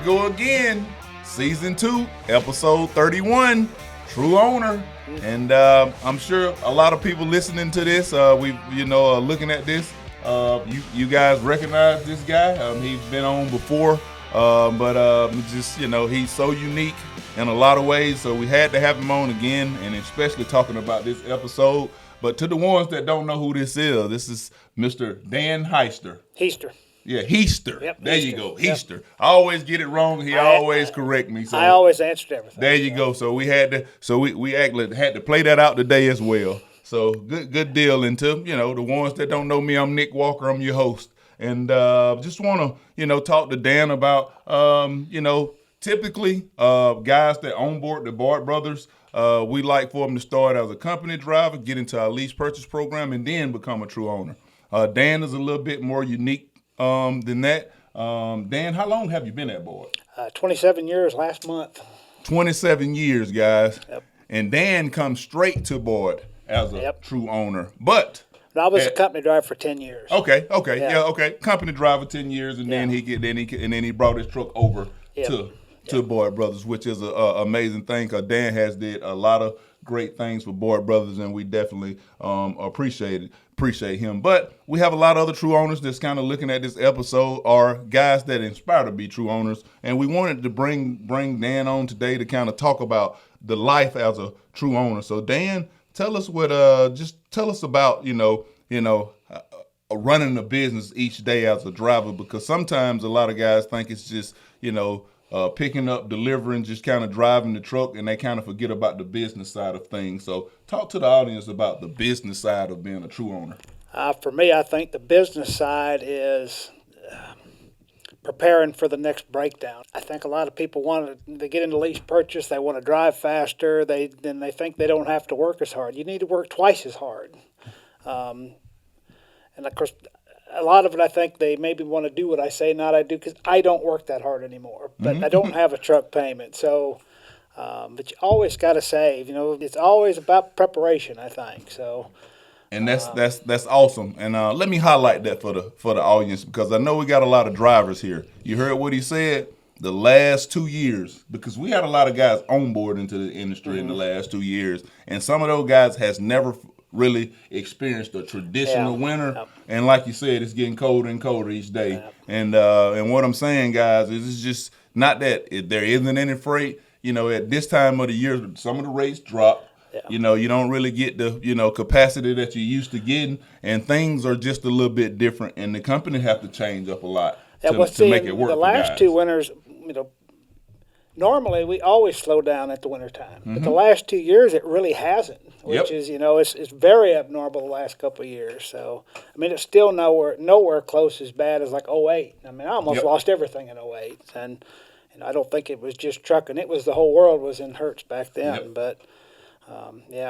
go again. Season 2, episode 31, True Owner. And I'm sure a lot of people listening to this, looking at this, you guys recognize this guy. He's been on before, but he's so unique in a lot of ways. So we had to have him on again, and especially talking about this episode. But to the ones that don't know who this is Mr. Dan Heister. Heister. Yeah, Heister. Yep, there Heister. You go, Heister. Yep. I always get it wrong. He always correct me. So I always answered everything. There you go. So we had to. We actually had to play that out today as well. So good deal. And to the ones that don't know me, I'm Nick Walker. I'm your host, and just want to talk to Dan about typically guys that onboard the Bard Brothers. We like for them to start as a company driver, get into our lease purchase program, and then become a true owner. Dan is a little bit more unique than that. Dan, how long have you been at Bard? 27 years last month. 27 years, guys. Yep. And Dan comes straight to Bard as a true owner. But I was a company driver for 10 years. Okay. Company driver 10 years, and then he brought his truck over to Bard Brothers, which is an amazing thing, because Dan has did a lot of great things for Bard Brothers, and we definitely appreciate him. But we have a lot of other true owners that's kind of looking at this episode, are guys that inspire to be true owners, and we wanted to bring Dan on today to kind of talk about the life as a true owner. So Dan, tell us about running a business each day as a driver, because sometimes a lot of guys think it's just picking up, delivering, just kind of driving the truck, and they kind of forget about the business side of things. So talk to the audience about the business side of being a true owner. For me, I think the business side is preparing for the next breakdown. I think a lot of people they get into lease purchase, they want to drive faster, they think they don't have to work as hard. You need to work twice as hard. And of course, a lot of it, I think they maybe want to do what I say, not I do, because I don't work that hard anymore. But I don't have a truck payment. So, but you always got to save. It's always about preparation, I think. So, and that's awesome. And let me highlight that for the audience, because I know we got a lot of drivers here. You heard what he said. The last 2 years, because we had a lot of guys on board into the industry in the last 2 years, and some of those guys has never really experienced a traditional winter. Yep. And like you said, it's getting colder and colder each day. Yep. And what I'm saying, guys, is it's just not that there isn't any freight. At this time of the year, some of the rates drop. Yeah. You don't really get the capacity that you used to getting, and things are just a little bit different, and the company have to change up a lot to make it work. The last 2 winters, normally we always slow down at the wintertime, but the last 2 years it really hasn't, which is, it's very abnormal the last couple of years. So, it's still nowhere close as bad as like 2008. I almost lost everything in 2008, and I don't think it was just trucking. It was the whole world was in hurts back then, but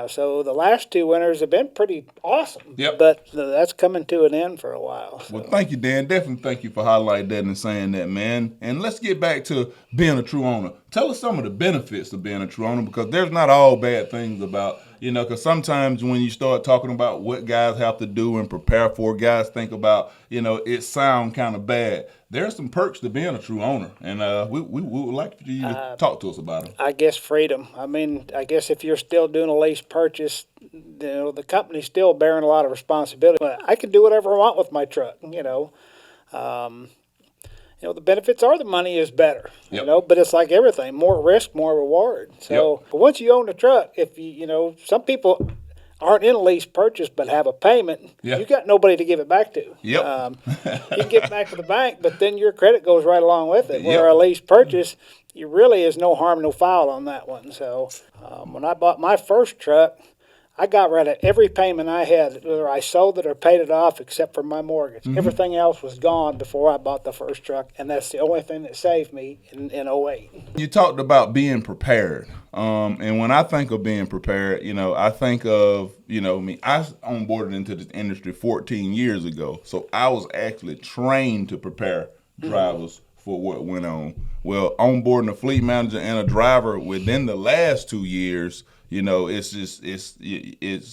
so the last 2 winters have been pretty awesome. Yep. But that's coming to an end for a while. So. Well, thank you, Dan. Definitely thank you for highlighting that and saying that, man. And let's get back to being a true owner. Tell us some of the benefits of being a true owner, because there's not all bad things about, because sometimes when you start talking about what guys have to do and prepare for, guys think about, it sound kind of bad. There's some perks to being a true owner, and we would like for you to talk to us about them. I guess freedom. I guess if you're still doing a lease purchase, the company's still bearing a lot of responsibility. But I can do whatever I want with my truck, the benefits are the money is better, but it's like everything, more risk, more reward. So but once you own the truck, if some people aren't in a lease purchase but have a payment, you got nobody to give it back to. You can give it back to the bank, but then your credit goes right along with it. Where a lease purchase, you really is no harm, no foul on that one. So when I bought my first truck, I got rid of every payment I had, whether I sold it or paid it off, except for my mortgage. Everything else was gone before I bought the first truck, and that's the only thing that saved me in 2008. You talked about being prepared, and when I think of being prepared, I think of, I onboarded into this industry 14 years ago, so I was actually trained to prepare drivers for what went on. Well, onboarding a fleet manager and a driver within the last 2 years, it's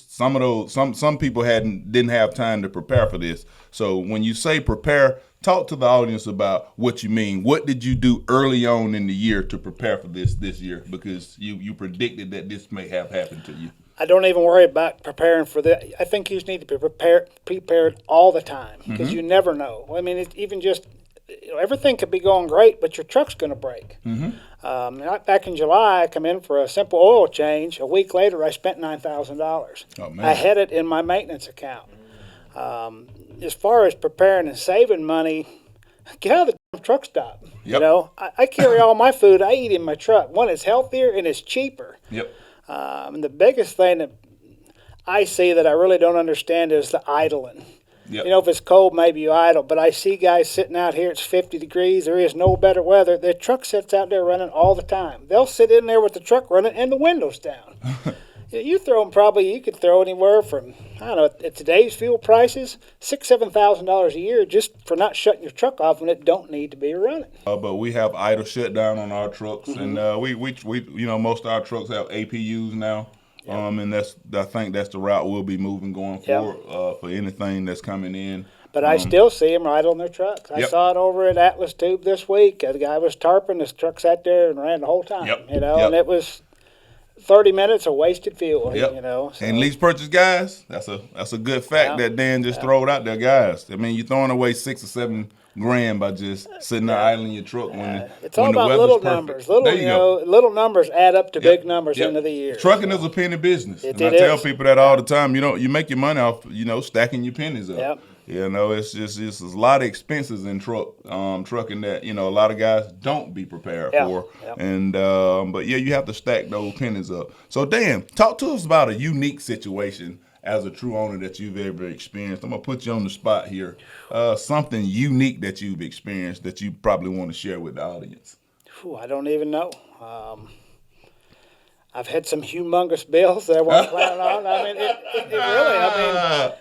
some of those, some people didn't have time to prepare for this. So when you say prepare, talk to the audience about what you mean. What did you do early on in the year to prepare for this year? Because you predicted that this may have happened to you. I don't even worry about preparing for that. I think you just need to be prepared all the time because you never know. I mean, it's even just, everything could be going great, but your truck's going to break. Back in July, I come in for a simple oil change. A week later, I spent $9,000. Oh, man. I had it in my maintenance account. As far as preparing and saving money, get out of the damn truck stop. Yep. I carry all my food I eat in my truck. One, it's healthier and it's cheaper. Yep. And the biggest thing that I see that I really don't understand is the idling. Yep. If it's cold, maybe you idle. But I see guys sitting out here, it's 50 degrees, there is no better weather. Their truck sits out there running all the time. They'll sit in there with the truck running and the windows down. You could throw anywhere from, I don't know, at today's fuel prices, $6,000-$7,000 a year just for not shutting your truck off when it don't need to be running. But we have idle shutdown on our trucks, and we most of our trucks have APUs now. And I think that's the route we'll be moving going forward for anything that's coming in. But I still see them idling their trucks. I saw it over at Atlas Tube this week. The guy was tarping, his truck sat there and ran the whole time. And it was 30 minutes of wasted fuel. So. And lease purchase guys, that's a good fact that Dan just throwed out there, guys. I mean, you're throwing away $6 or $7 grand by just sitting there idling your truck when it's all about little numbers. Little numbers add up to big numbers end of the year. Trucking is a penny business. I tell people that all the time. You make your money off stacking your pennies up. It's just a lot of expenses in trucking that a lot of guys don't be prepared for. And but you have to stack those pennies up. So Dan, talk to us about a unique situation as a true owner that you've ever experienced. I'm gonna put you on the spot here. Something unique that you've experienced that you probably want to share with the audience. I don't even know. I've had some humongous bills that I wasn't planning on. I mean, it really.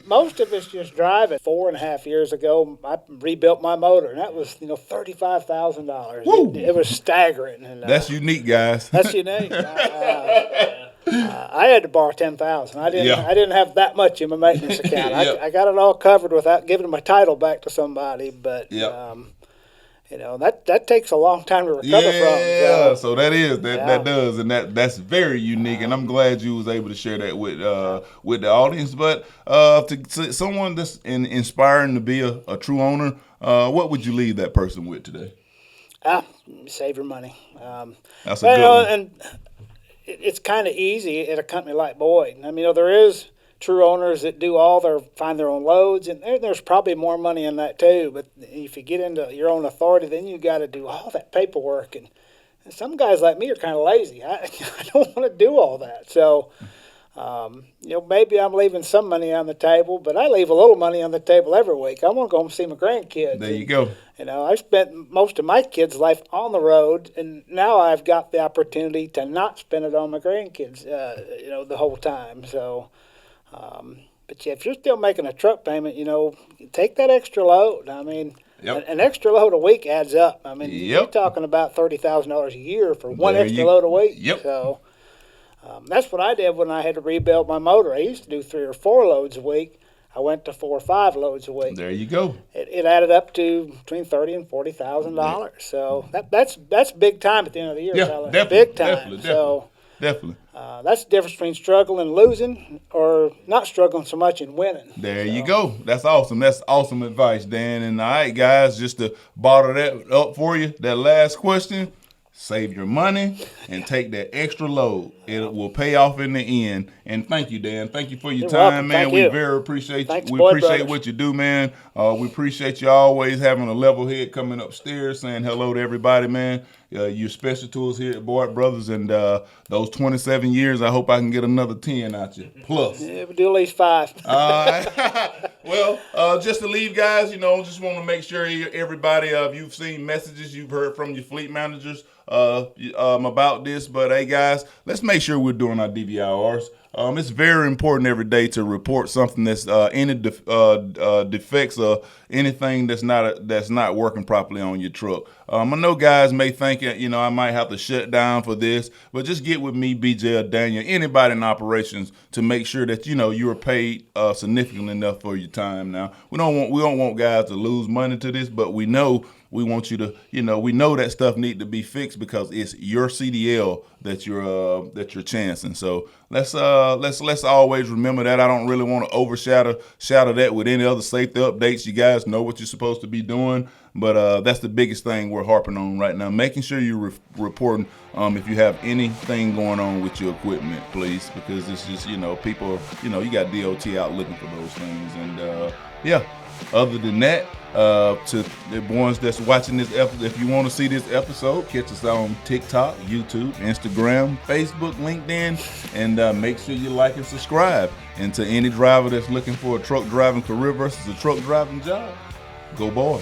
Most of it's just driving. 4.5 years ago, I rebuilt my motor, and that was $35,000. It was staggering. And, that's unique, guys. That's unique. I had to borrow $10,000. I didn't have that much in my maintenance account. I got it all covered without giving my title back to somebody. But that takes a long time to recover from. So that does, and that's very unique. And I'm glad you was able to share that with the audience. But to someone that's inspiring to be a true owner, what would you leave that person with today? Save your money. That's a good one. And it's kind of easy at a company like Boyd. I mean, there is true owners that find their own loads, and there's probably more money in that too. But if you get into your own authority, then you got to do all that paperwork. And some guys like me are kind of lazy. I don't want to do all that. So, maybe I'm leaving some money on the table, but I leave a little money on the table every week. I want to go home and see my grandkids. There you go. I spent most of my kids' life on the road, and now I've got the opportunity to not spend it on my grandkids, the whole time. So, but if you're still making a truck payment, take that extra load. I mean, an extra load a week adds up. I mean, you're talking about $30,000 a year for one extra load a week. So that's what I did when I had to rebuild my motor. I used to do 3 or 4 loads a week. I went to 4 or 5 loads a week. There you go. It added up to between $30,000 and $40,000. So that's big time at the end of the year. Definitely, big time. Definitely. That's the difference between struggling and losing, or not struggling so much and winning. There you go. That's awesome. That's awesome advice, Dan. And all right, guys, just to bottle that up for you, that last question. Save your money and take that extra load. It will pay off in the end. And thank you, Dan. Thank you for your time, man. We very appreciate you. We appreciate what you do, man. We appreciate you always having a level head coming upstairs, saying hello to everybody, man. You're special to us here at Boyd Brothers, and those 27 years, I hope I can get another 10 out you. Plus. Yeah, we'll do at least 5. All right. Well, just to leave, guys, just want to make sure everybody, you've seen messages, you've heard from your fleet managers about this. But, hey, guys, let's make sure we're doing our DVRs. It's very important every day to report something that's any defects or anything that's not working properly on your truck. I know guys may think, I might have to shut down for this, but just get with me, BJ or Daniel, anybody in operations, to make sure that you are paid significantly enough for your time. Now we don't want guys to lose money to this, but we want you to, we know that stuff need to be fixed because it's your CDL that you're chancing. So let's always remember that. I don't really want to overshadow that with any other safety updates. You guys know what you're supposed to be doing, but that's the biggest thing we're harping on right now. Making sure you're reporting if you have anything going on with your equipment, please, because it's just people, you got DOT out looking for those things, and Other than that, to the ones that's watching this episode, if you want to see this episode, catch us on TikTok, YouTube, Instagram, Facebook, LinkedIn, and make sure you like and subscribe. And to any driver that's looking for a truck driving career versus a truck driving job, go boy.